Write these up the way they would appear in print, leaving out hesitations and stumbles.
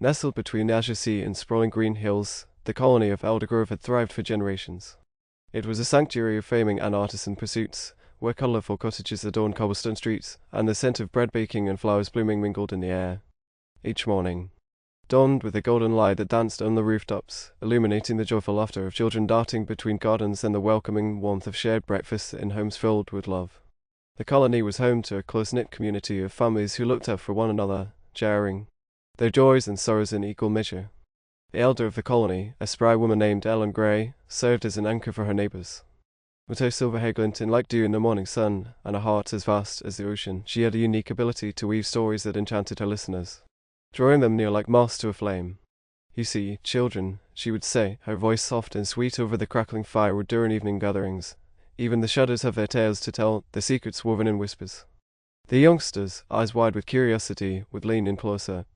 Nestled between the azure sea and sprawling green hills, the colony of Eldergrove had thrived for generations. It was a sanctuary of framing and artisan pursuits, where colourful cottages adorned cobblestone streets, and the scent of bread baking and flowers blooming mingled in the air. Each morning dawned with a golden light that danced on the rooftops, illuminating the joyful laughter of children darting between gardens and the welcoming warmth of shared breakfasts in homes filled with love. The colony was home to a close-knit community of families who looked out for one another, sharing their joys and sorrows in equal measure. The elder of the colony, a spry woman named Ellen Gray, served as an anchor for her neighbours. With her silver hair glinting like dew in the morning sun, and a heart as vast as the ocean, she had a unique ability to weave stories that enchanted her listeners, drawing them near like moths to a flame. "You see, children," she would say, her voice soft and sweet over the crackling fire during evening gatherings, "even the shadows have their tales to tell, their secrets woven in whispers." The youngsters, eyes wide with curiosity, would lean in closer,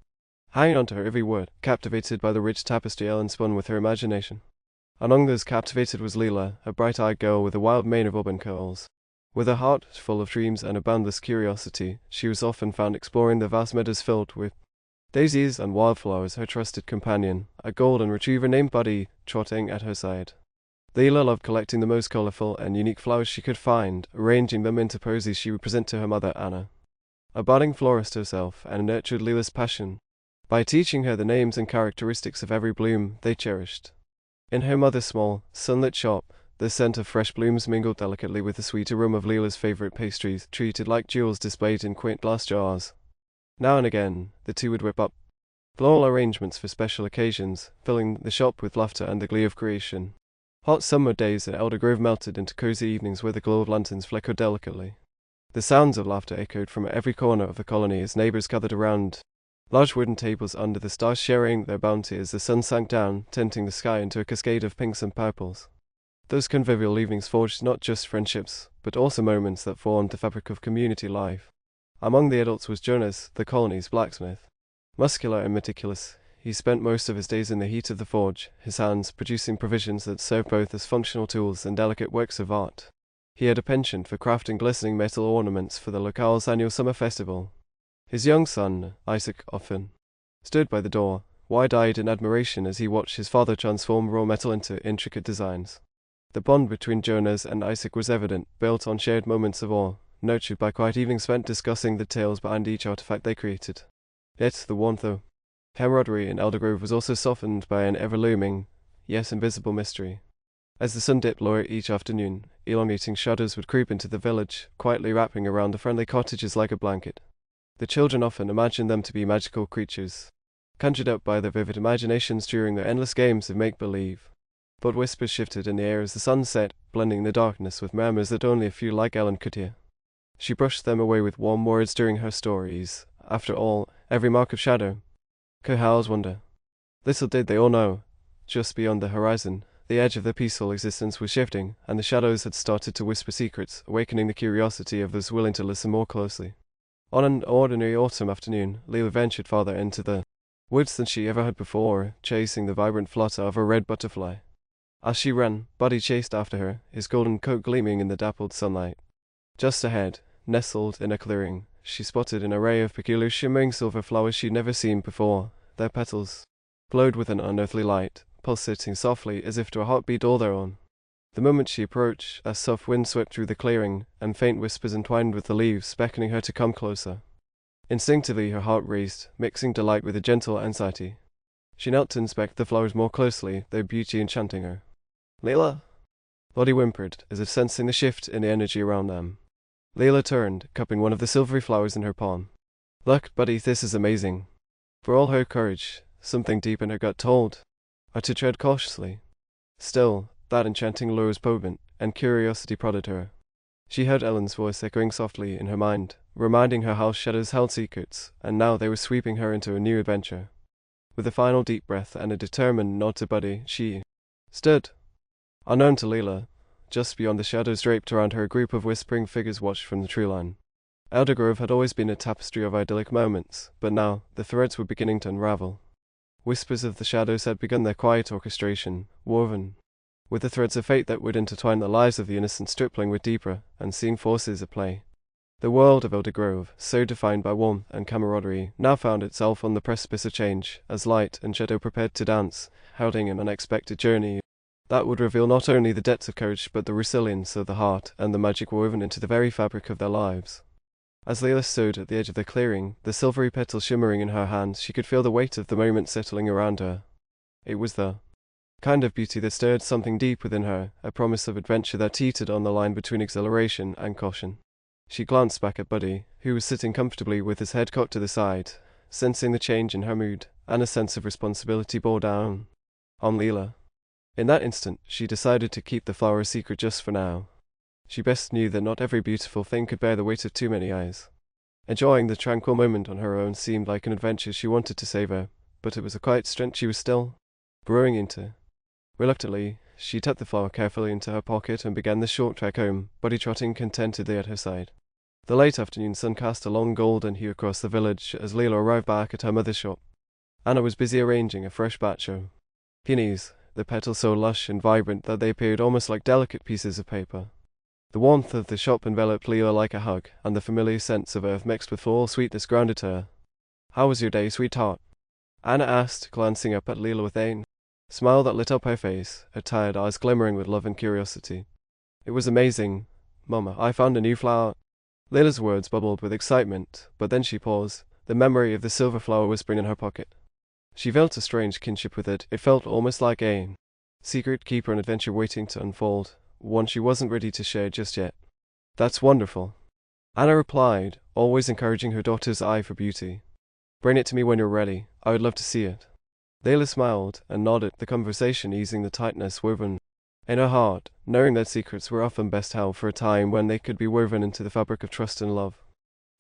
hanging on to her every word, captivated by the rich tapestry Ellen spun with her imagination. Among those captivated was Leela, a bright-eyed girl with a wild mane of auburn curls. With a heart full of dreams and a boundless curiosity, she was often found exploring the vast meadows filled with daisies and wildflowers, her trusted companion, a golden retriever named Buddy, trotting at her side. Leela loved collecting the most colourful and unique flowers she could find, arranging them into posies she would present to her mother, Anna, a budding florist herself, and nurtured Leela's passion by teaching her the names and characteristics of every bloom they cherished. In her mother's small, sunlit shop, the scent of fresh blooms mingled delicately with the sweet aroma of Leela's favourite pastries, treated like jewels displayed in quaint glass jars. Now and again, the two would whip up floral arrangements for special occasions, filling the shop with laughter and the glee of creation. Hot summer days at Eldergrove melted into cosy evenings where the glow of lanterns flickered delicately. The sounds of laughter echoed from every corner of the colony as neighbours gathered around large wooden tables under the stars, sharing their bounty as the sun sank down, tinting the sky into a cascade of pinks and purples. Those convivial evenings forged not just friendships, but also moments that formed the fabric of community life. Among the adults was Jonas, the colony's blacksmith. Muscular and meticulous, he spent most of his days in the heat of the forge, his hands producing provisions that served both as functional tools and delicate works of art. He had a penchant for crafting glistening metal ornaments for the locale's annual summer festival. His young son, Isaac, often stood by the door, wide-eyed in admiration as he watched his father transform raw metal into intricate designs. The bond between Jonas and Isaac was evident, built on shared moments of awe, nurtured by quiet evenings spent discussing the tales behind each artifact they created. Yet the warmth of camaraderie in Eldergrove was also softened by an ever-looming, yes invisible mystery. As the sun dipped lower each afternoon, elongating shadows would creep into the village, quietly wrapping around the friendly cottages like a blanket. The children often imagined them to be magical creatures, conjured up by their vivid imaginations during their endless games of make-believe. But whispers shifted in the air as the sun set, blending the darkness with murmurs that only a few like Ellen could hear. She brushed them away with warm words during her stories. After all, every mark of shadow could house wonder. Little did they all know, just beyond the horizon, the edge of their peaceful existence was shifting, and the shadows had started to whisper secrets, awakening the curiosity of those willing to listen more closely. On an ordinary autumn afternoon, Leela ventured farther into the woods than she ever had before, chasing the vibrant flutter of a red butterfly. As she ran, Buddy chased after her, his golden coat gleaming in the dappled sunlight. Just ahead, nestled in a clearing, she spotted an array of peculiar shimmering silver flowers she'd never seen before. Their petals glowed with an unearthly light, pulsating softly as if to a heartbeat all their own. The moment she approached, a soft wind swept through the clearing, and faint whispers entwined with the leaves, beckoning her to come closer. Instinctively her heart raced, mixing delight with a gentle anxiety. She knelt to inspect the flowers more closely, their beauty enchanting her. "Leela!" Lottie whimpered, as if sensing the shift in the energy around them. Leela turned, cupping one of the silvery flowers in her palm. "Look, Buddy, this is amazing." For all her courage, something deep in her gut told her to tread cautiously. Still, that enchanting lure was potent, and curiosity prodded her. She heard Ellen's voice echoing softly in her mind, reminding her how shadows held secrets, and now they were sweeping her into a new adventure. With a final deep breath and a determined nod to Buddy, she stood. Unknown to Leela, just beyond the shadows draped around her, a group of whispering figures watched from the tree line. Eldergrove had always been a tapestry of idyllic moments, but now the threads were beginning to unravel. Whispers of the shadows had begun their quiet orchestration, woven with the threads of fate that would intertwine the lives of the innocent stripling with deeper, unseen forces at play. The world of Elder Grove, so defined by warmth and camaraderie, now found itself on the precipice of change, as light and shadow prepared to dance, heralding an unexpected journey that would reveal not only the depths of courage but the resilience of the heart and the magic woven into the very fabric of their lives. As Layla stood at the edge of the clearing, the silvery petals shimmering in her hands, she could feel the weight of the moment settling around her. It was the kind of beauty that stirred something deep within her, a promise of adventure that teetered on the line between exhilaration and caution. She glanced back at Buddy, who was sitting comfortably with his head cocked to the side, sensing the change in her mood, and a sense of responsibility bore down on Layla. In that instant, she decided to keep the flower a secret just for now. She best knew that not every beautiful thing could bear the weight of too many eyes. Enjoying the tranquil moment on her own seemed like an adventure she wanted to savor, but it was a quiet strength she was still burrowing into. Reluctantly, she tucked the flower carefully into her pocket and began the short trek home, Buddy trotting contentedly at her side. The late afternoon sun cast a long golden hue across the village as Layla arrived back at her mother's shop. Anna was busy arranging a fresh batch of peonies, the petals so lush and vibrant that they appeared almost like delicate pieces of paper. The warmth of the shop enveloped Layla like a hug, and the familiar scents of earth mixed with floral sweetness grounded her. "How was your day, sweetheart?" Anna asked, glancing up at Layla with a smile that lit up her face, her tired eyes glimmering with love and curiosity. "It was amazing, Mama. I found a new flower." Layla's words bubbled with excitement, but then she paused, the memory of the silver flower whispering in her pocket. She felt a strange kinship with it. It felt almost like a secret keeper and adventure waiting to unfold, one she wasn't ready to share just yet. "That's wonderful," Anna replied, always encouraging her daughter's eye for beauty. "Bring it to me when you're ready. I would love to see it." Layla smiled and nodded, the conversation easing the tightness woven in her heart, knowing that secrets were often best held for a time when they could be woven into the fabric of trust and love.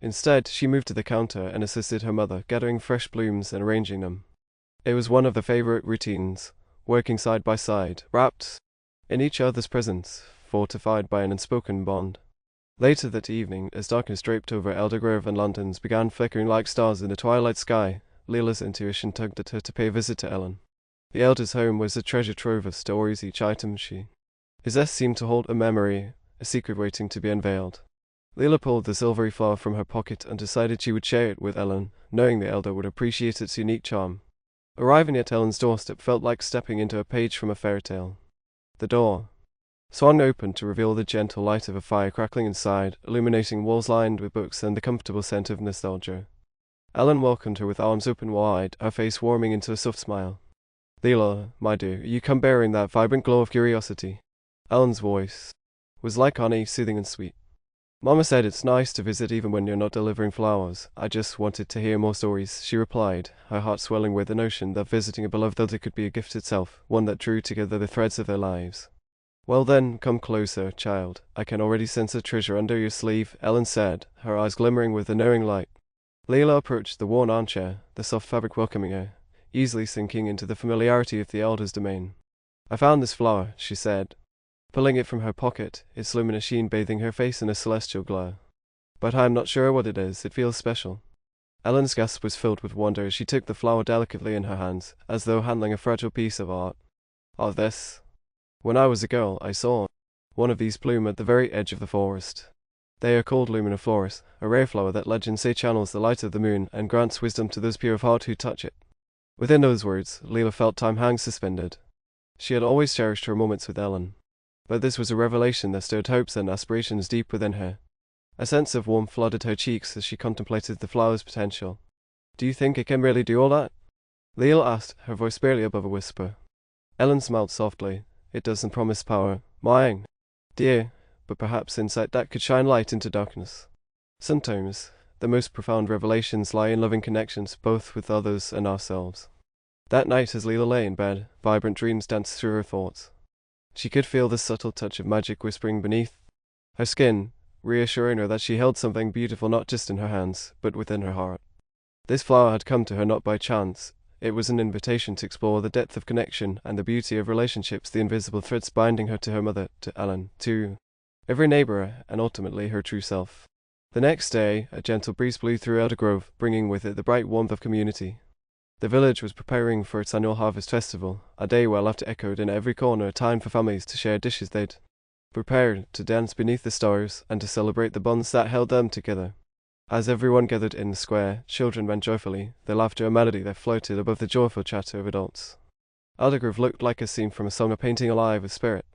Instead, she moved to the counter and assisted her mother, gathering fresh blooms and arranging them. It was one of the favorite routines, working side by side, wrapped in each other's presence, fortified by an unspoken bond. Later that evening, as darkness draped over Elder Grove and Londons began flickering like stars in the twilight sky, Layla's intuition tugged at her to pay a visit to Ellen. The elder's home was a treasure trove of stories. Each item she possessed seemed to hold a memory, a secret waiting to be unveiled. Layla pulled the silvery flower from her pocket and decided she would share it with Ellen, knowing the elder would appreciate its unique charm. Arriving at Ellen's doorstep felt like stepping into a page from a fairy tale. The door swung open to reveal the gentle light of a fire crackling inside, illuminating walls lined with books and the comfortable scent of nostalgia. Ellen welcomed her with arms open wide, her face warming into a soft smile. "Layla, my dear, you come bearing that vibrant glow of curiosity." Ellen's voice was like honey, soothing and sweet. "Mama said it's nice to visit even when you're not delivering flowers. I just wanted to hear more stories," she replied, her heart swelling with the notion that visiting a beloved elder could be a gift itself, one that drew together the threads of their lives. "Well then, come closer, child. I can already sense a treasure under your sleeve," Ellen said, her eyes glimmering with a knowing light. Layla approached the worn armchair, the soft fabric welcoming her, easily sinking into the familiarity of the elder's domain. "I found this flower," she said, pulling it from her pocket, its luminous sheen bathing her face in a celestial glow. "But I am not sure what it is. It feels special." Ellen's gasp was filled with wonder as she took the flower delicately in her hands, as though handling a fragile piece of art. "Oh, this. When I was a girl, I saw one of these bloom at the very edge of the forest. They are called luminiflorus, a rare flower that legends say channels the light of the moon and grants wisdom to those pure of heart who touch it." Within those words, Layla felt time hang suspended. She had always cherished her moments with Ellen, but this was a revelation that stirred hopes and aspirations deep within her. A sense of warmth flooded her cheeks as she contemplated the flower's potential. "Do you think it can really do all that?" Layla asked, her voice barely above a whisper. Ellen smiled softly. "It doesn't promise power, mine, dear, but perhaps insight that could shine light into darkness. Sometimes, the most profound revelations lie in loving connections, both with others and ourselves." That night, as Layla lay in bed, vibrant dreams danced through her thoughts. She could feel the subtle touch of magic whispering beneath her skin, reassuring her that she held something beautiful not just in her hands, but within her heart. This flower had come to her not by chance. It was an invitation to explore the depth of connection and the beauty of relationships, the invisible threads binding her to her mother, to Ellen, to every neighbor, and ultimately her true self. The next day, a gentle breeze blew through Elder Grove, bringing with it the bright warmth of community. The village was preparing for its annual harvest festival, a day where laughter echoed in every corner, a time for families to share dishes they'd prepared to dance beneath the stars and to celebrate the bonds that held them together. As everyone gathered in the square, children ran joyfully, their laughter a melody that floated above the joyful chatter of adults. Aldergrove looked like a scene from a song, a painting alive with spirit.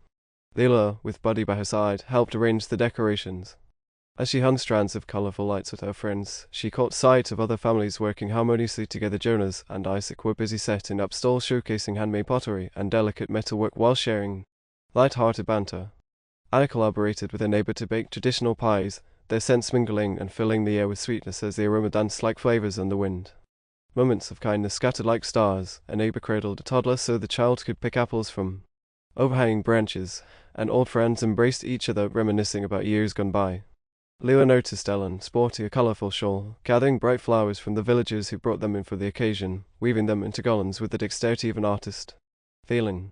Leela, with Buddy by her side, helped arrange the decorations. As she hung strands of colourful lights with her friends, she caught sight of other families working harmoniously together. Jonas and Isaac were busy setting up stalls showcasing handmade pottery and delicate metalwork while sharing light-hearted banter. Anna collaborated with a neighbour to bake traditional pies, their scents mingling and filling the air with sweetness as the aroma danced like flavours on the wind. Moments of kindness scattered like stars. A neighbour cradled a toddler so the child could pick apples from overhanging branches, and old friends embraced each other, reminiscing about years gone by. Leela noticed Ellen, sporting a colourful shawl, gathering bright flowers from the villagers who brought them in for the occasion, weaving them into garlands with the dexterity of an artist. Feeling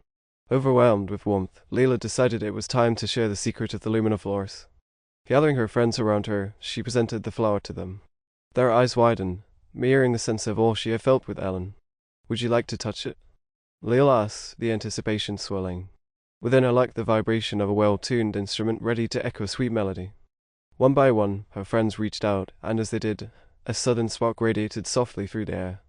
overwhelmed with warmth, Leela decided it was time to share the secret of the luminoflores. Gathering her friends around her, she presented the flower to them. Their eyes widened, mirroring the sense of awe she had felt with Ellen. "Would you like to touch it?" Leela asked, the anticipation swelling within her like the vibration of a well-tuned instrument ready to echo a sweet melody. One by one, her friends reached out, and as they did, a sudden spark radiated softly through the air.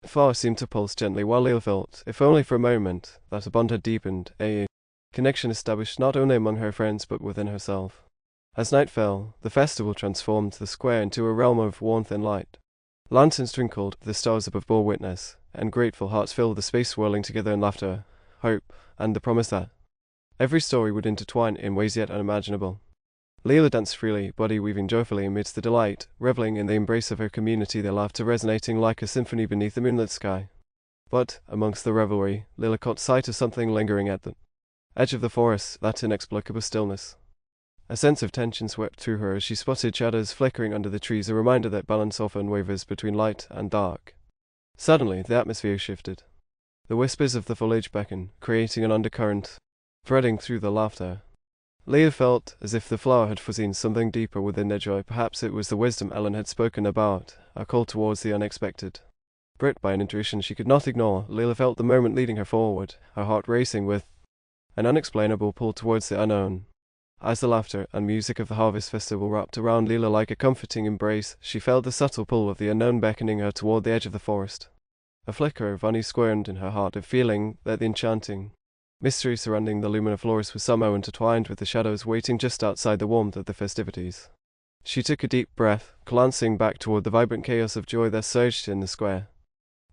The flower seemed to pulse gently while Leela felt, if only for a moment, that a bond had deepened, a connection established not only among her friends but within herself. As night fell, the festival transformed the square into a realm of warmth and light. Lanterns twinkled, the stars above bore witness, and grateful hearts filled the space, swirling together in laughter, hope, and the promise that every story would intertwine in ways yet unimaginable. Leela danced freely, Buddy weaving joyfully amidst the delight, reveling in the embrace of her community, their laughter resonating like a symphony beneath the moonlit sky. But, amongst the revelry, Leela caught sight of something lingering at the edge of the forest, that inexplicable stillness. A sense of tension swept through her as she spotted shadows flickering under the trees, a reminder that balance often wavers between light and dark. Suddenly, the atmosphere shifted. The whispers of the foliage beckoned, creating an undercurrent, threading through the laughter. Leela felt as if the flower had foreseen something deeper within their joy. Perhaps it was the wisdom Ellen had spoken about, a call towards the unexpected. Gripped by an intuition she could not ignore, Leela felt the moment leading her forward, her heart racing with an unexplainable pull towards the unknown. As the laughter and music of the harvest festival wrapped around Leela like a comforting embrace, she felt the subtle pull of the unknown beckoning her toward the edge of the forest. A flicker of unease squirmed in her heart, a feeling that the enchanting mystery surrounding the luminoflores was somehow intertwined with the shadows waiting just outside the warmth of the festivities. She took a deep breath, glancing back toward the vibrant chaos of joy that surged in the square.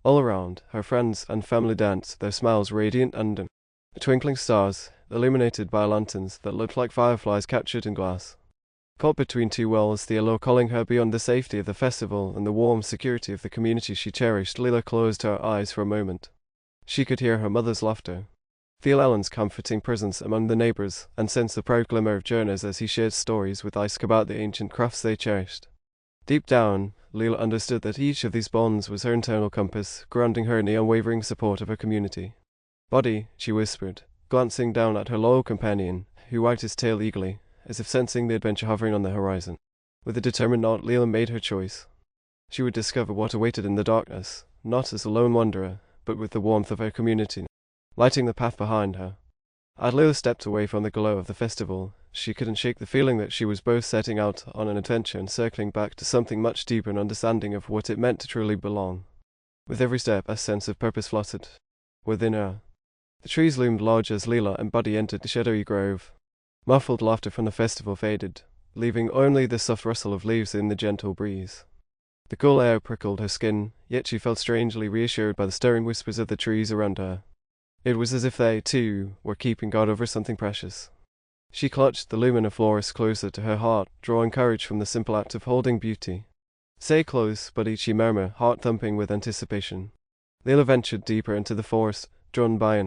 All around, her friends and family danced, their smiles radiant under the twinkling stars, illuminated by lanterns that looked like fireflies captured in glass. Caught between two worlds, the allure calling her beyond the safety of the festival and the warm security of the community she cherished, Leela closed her eyes for a moment. She could hear her mother's laughter, feel Ellen's comforting presence among the neighbors, and sense the proud glimmer of Jonas as he shared stories with Isaac about the ancient crafts they cherished. Deep down, Leela understood that each of these bonds was her internal compass, grounding her in the unwavering support of her community. "Buddy," she whispered, glancing down at her loyal companion, who wagged his tail eagerly, as if sensing the adventure hovering on the horizon. With a determined nod, Leela made her choice. She would discover what awaited in the darkness, not as a lone wanderer, but with the warmth of her community lighting the path behind her. As Leela stepped away from the glow of the festival, she couldn't shake the feeling that she was both setting out on an adventure and circling back to something much deeper, an understanding of what it meant to truly belong. With every step, a sense of purpose fluttered within her. The trees loomed large as Leela and Buddy entered the shadowy grove. Muffled laughter from the festival faded, leaving only the soft rustle of leaves in the gentle breeze. The cool air prickled her skin, yet she felt strangely reassured by the stirring whispers of the trees around her. It was as if they, too, were keeping guard over something precious. She clutched the luminoflores closer to her heart, drawing courage from the simple act of holding beauty. "Stay close, Buddy," she murmured, heart thumping with anticipation. Leela ventured deeper into the forest, drawn by an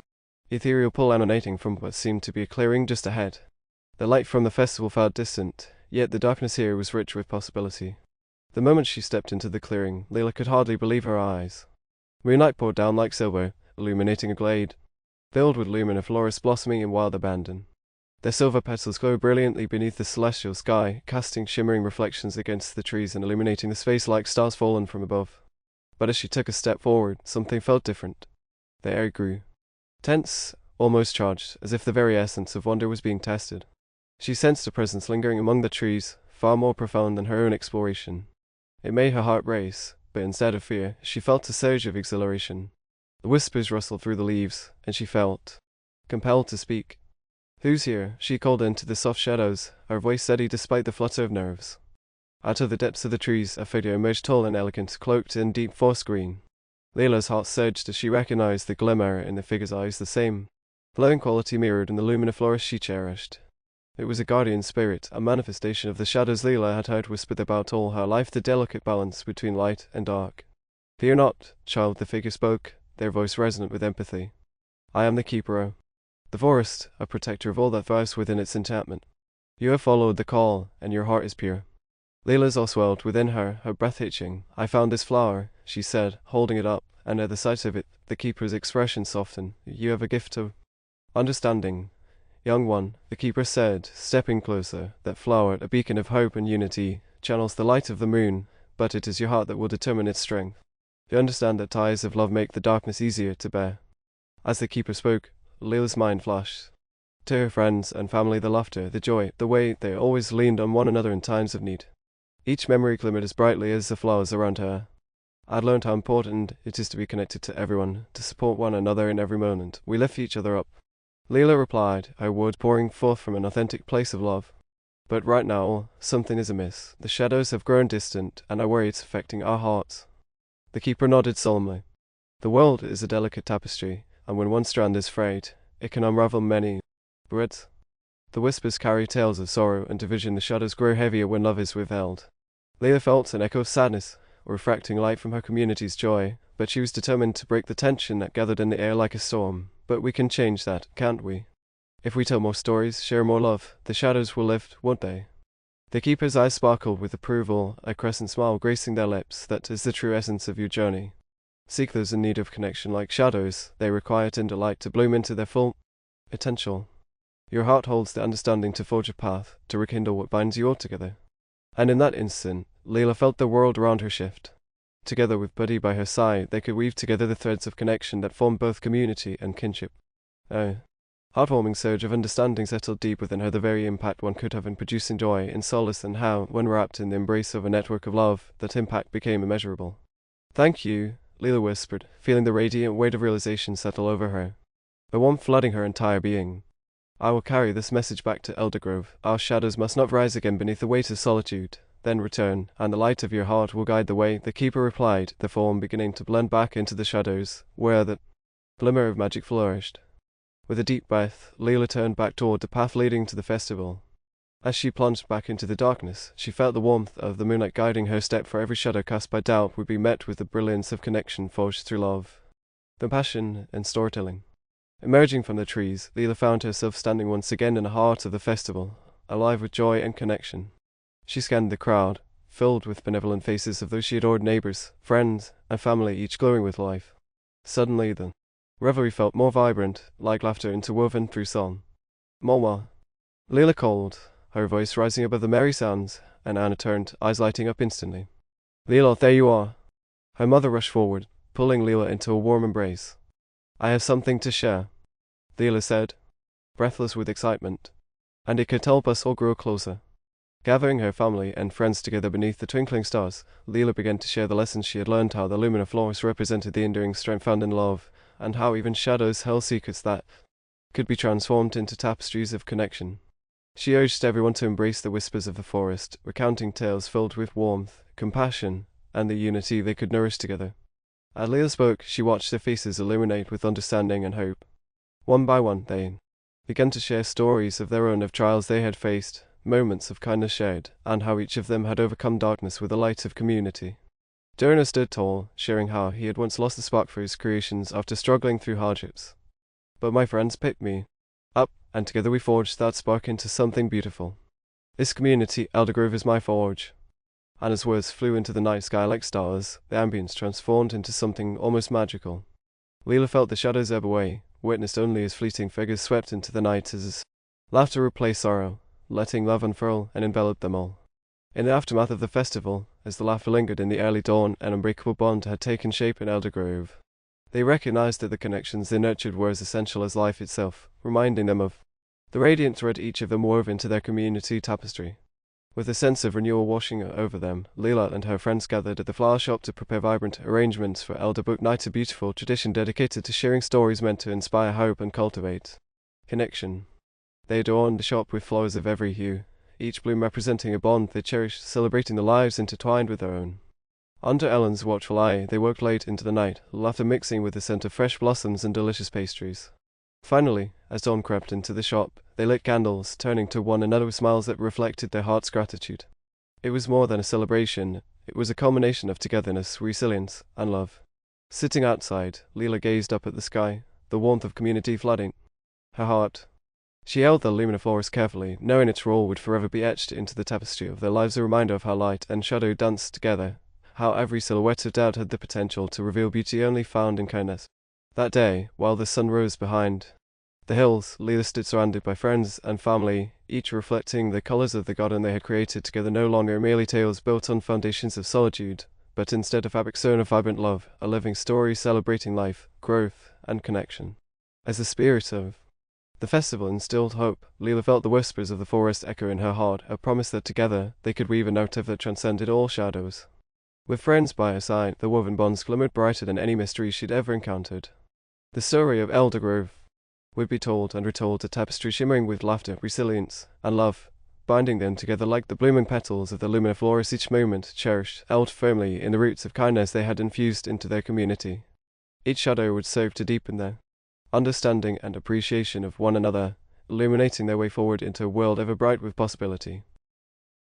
ethereal pull emanating from what seemed to be a clearing just ahead. The light from the festival felt distant, yet the darkness here was rich with possibility. The moment she stepped into the clearing, Leela could hardly believe her eyes. Moonlight poured down like silver, illuminating a glade filled with luminoflores blossoming in wild abandon. Their silver petals glowed brilliantly beneath the celestial sky, casting shimmering reflections against the trees and illuminating the space like stars fallen from above. But as she took a step forward, something felt different. The air grew tense, almost charged, as if the very essence of wonder was being tested. She sensed a presence lingering among the trees, far more profound than her own exploration. It made her heart race, but instead of fear, she felt a surge of exhilaration. The whispers rustled through the leaves, and she felt compelled to speak. "Who's here?" she called into the soft shadows, her voice steady despite the flutter of nerves. Out of the depths of the trees, a figure emerged tall and elegant, cloaked in deep forest green. Layla's heart surged as she recognized the glimmer in the figure's eyes, the same glowing quality mirrored in the luminiflorous she cherished. It was a guardian spirit, a manifestation of the shadows Layla had heard whispered about all her life, the delicate balance between light and dark. "Fear not, child," the figure spoke, their voice resonant with empathy. "I am the keeper of the forest, a protector of all that thrives within its enchantment. You have followed the call, and your heart is pure." Layla's awe swelled within her, her breath hitching. "I found this flower," she said, holding it up, and at the sight of it, the keeper's expression softened. "You have a gift of understanding, young one," the keeper said, stepping closer. "That flower, a beacon of hope and unity, channels the light of the moon, but it is your heart that will determine its strength. You understand that ties of love make the darkness easier to bear." As the keeper spoke, Layla's mind flashed to her friends and family, the laughter, the joy, the way they always leaned on one another in times of need. Each memory glimmered as brightly as the flowers around her. "I'd learned how important it is to be connected to everyone, to support one another in every moment. We lift each other up." Layla replied, her words pouring forth from an authentic place of love. "But right now, something is amiss. The shadows have grown distant, and I worry it's affecting our hearts." The keeper nodded solemnly. "The world is a delicate tapestry, and when one strand is frayed, it can unravel many threads. The whispers carry tales of sorrow and division. The shadows grow heavier when love is withheld." Layla felt an echo of sadness, refracting light from her community's joy, but she was determined to break the tension that gathered in the air like a storm. "But we can change that, can't we? If we tell more stories, share more love, the shadows will lift, won't they?" The keeper's eyes sparkled with approval, a crescent smile gracing their lips. "That is the true essence of your journey. Seek those in need of connection like shadows. They require tender light to bloom into their full potential. Your heart holds the understanding to forge a path, to rekindle what binds you all together." And in that instant, Layla felt the world around her shift. Together with Buddy by her side, they could weave together the threads of connection that formed both community and kinship. A heartwarming surge of understanding settled deep within her, the very impact one could have in producing joy and solace, and how, when wrapped in the embrace of a network of love, that impact became immeasurable. "Thank you," Layla whispered, feeling the radiant weight of realization settle over her, the warmth flooding her entire being. "I will carry this message back to Eldergrove. Our shadows must not rise again beneath the weight of solitude. Then return, and the light of your heart will guide the way," the keeper replied, the form beginning to blend back into the shadows, where the glimmer of magic flourished. With a deep breath, Layla turned back toward the path leading to the festival. As she plunged back into the darkness, she felt the warmth of the moonlight guiding her step, for every shadow cast by doubt would be met with the brilliance of connection forged through love, compassion, and storytelling. Emerging from the trees, Layla found herself standing once again in the heart of the festival, alive with joy and connection. She scanned the crowd, filled with benevolent faces of those she adored, neighbors, friends, and family, each glowing with life. Suddenly the revelry felt more vibrant, like laughter interwoven through song. "Mowa," Layla called, her voice rising above the merry sounds, and Anna turned, eyes lighting up instantly. "Layla, there you are." Her mother rushed forward, pulling Layla into a warm embrace. "I have something to share," Layla said, breathless with excitement, "and it could help us all grow closer." Gathering her family and friends together beneath the twinkling stars, Layla began to share the lessons she had learned, how the luminiflorous represented the enduring strength found in love, and how even shadows held secrets that could be transformed into tapestries of connection. She urged everyone to embrace the whispers of the forest, recounting tales filled with warmth, compassion, and the unity they could nourish together. As Layla spoke, she watched their faces illuminate with understanding and hope. One by one, they began to share stories of their own, of trials they had faced, moments of kindness shared, and how each of them had overcome darkness with the light of community. Jonah stood tall, sharing how he had once lost the spark for his creations after struggling through hardships. "But my friends picked me up, and together we forged that spark into something beautiful. This community, Eldergrove, is my forge." And his words flew into the night sky like stars, the ambience transformed into something almost magical. Layla felt the shadows ebb away, witnessed only as fleeting figures swept into the night, as laughter replaced sorrow, letting love unfurl and envelop them all. In the aftermath of the festival, as the laughter lingered in the early dawn, an unbreakable bond had taken shape in Eldergrove. They recognized that the connections they nurtured were as essential as life itself, reminding them of The radiant thread each of them wove into their community tapestry. With a sense of renewal washing over them, Leela and her friends gathered at the flower shop to prepare vibrant arrangements for Elder Book Night, a beautiful tradition dedicated to sharing stories meant to inspire hope and cultivate connection. They adorned the shop with flowers of every hue, each bloom representing a bond they cherished, celebrating the lives intertwined with their own. Under Ellen's watchful eye, they worked late into the night, laughter mixing with the scent of fresh blossoms and delicious pastries. Finally, as dawn crept into the shop, they lit candles, turning to one another with smiles that reflected their heart's gratitude. It was more than a celebration, it was a culmination of togetherness, resilience, and love. Sitting outside, Leela gazed up at the sky, the warmth of community flooding her heart. She held the luminiferous carefully, knowing its role would forever be etched into the tapestry of their lives, a reminder of how light and shadow danced together, how every silhouette of doubt had the potential to reveal beauty only found in kindness. That day, while the sun rose behind the hills, Leela stood surrounded by friends and family, each reflecting the colors of the garden they had created together, no longer merely tales built on foundations of solitude, but instead a fabric sown of vibrant love, a living story celebrating life, growth, and connection. As the spirit of the festival instilled hope, Leela felt the whispers of the forest echo in her heart, a promise that together they could weave a narrative that transcended all shadows. With friends by her side, the woven bonds glimmered brighter than any mystery she'd ever encountered. The story of Elder Grove would be told and retold, a tapestry shimmering with laughter, resilience, and love, binding them together like the blooming petals of the luminiferous, each moment cherished, held firmly in the roots of kindness they had infused into their community. Each shadow would serve to deepen their understanding and appreciation of one another, illuminating their way forward into a world ever bright with possibility.